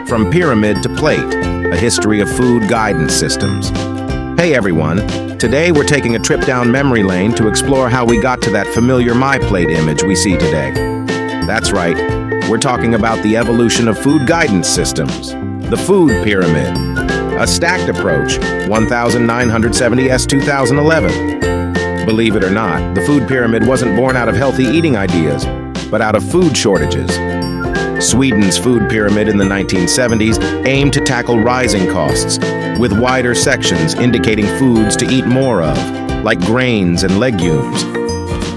From Pyramid to Plate, a history of food guidance systems. Hey everyone, today we're taking a trip down memory lane to explore how we got to that familiar MyPlate image we see today. That's right, we're talking about the evolution of food guidance systems. The food pyramid, a stacked approach, 1970 S 2011. Believe it or not, the food pyramid wasn't born out of healthy eating ideas, but out of food shortages. Sweden's food pyramid in the 1970s aimed to tackle rising costs, with wider sections indicating foods to eat more of, like grains and legumes.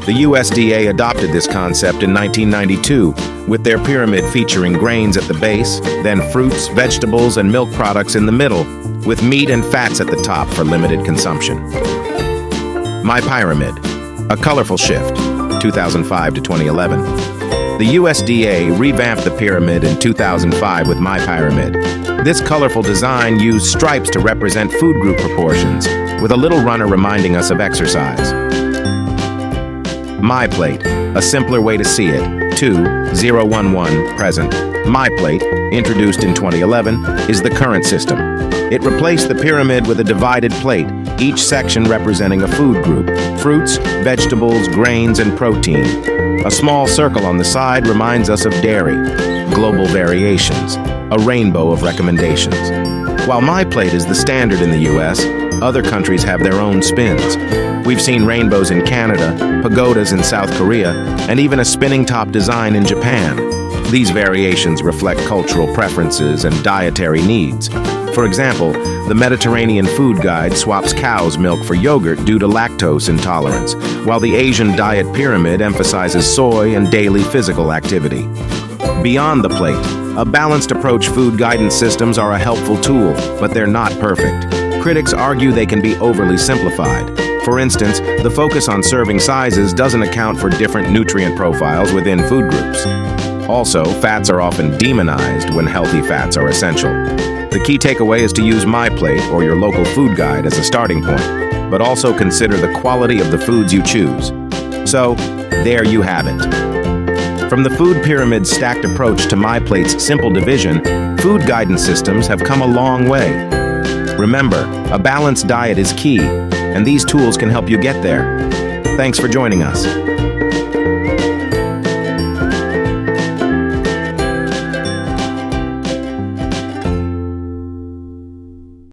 The USDA adopted this concept in 1992, with their pyramid featuring grains at the base, then fruits, vegetables, and milk products in the middle, with meat and fats at the top for limited consumption. MyPyramid, a colorful shift, 2005 to 2011. The USDA revamped the pyramid in 2005 with MyPyramid. This colorful design used stripes to represent food group proportions, with a little runner reminding us of exercise. MyPlate, a simpler way to see it, 2011 present. MyPlate, introduced in 2011, is the current system. It replaced the pyramid with a divided plate, each section representing a food group: fruits, vegetables, grains, and protein. A small circle on the side reminds us of dairy, global variations, a rainbow of recommendations. While MyPlate is the standard in the US, other countries have their own spins. We've seen rainbows in Canada, pagodas in South Korea, and even a spinning top design in Japan. These variations reflect cultural preferences and dietary needs. For example, the Mediterranean Food Guide swaps cow's milk for yogurt due to lactose intolerance, while the Asian Diet Pyramid emphasizes soy and daily physical activity. Beyond the plate, a balanced approach food guidance systems are a helpful tool, but they're not perfect. Critics argue they can be overly simplified. For instance, the focus on serving sizes doesn't account for different nutrient profiles within food groups. Also, fats are often demonized when healthy fats are essential. The key takeaway is to use MyPlate or your local food guide as a starting point, but also consider the quality of the foods you choose. So, there you have it. From the food pyramid's stacked approach to MyPlate's simple division, food guidance systems have come a long way. Remember, a balanced diet is key, and these tools can help you get there. Thanks for joining us.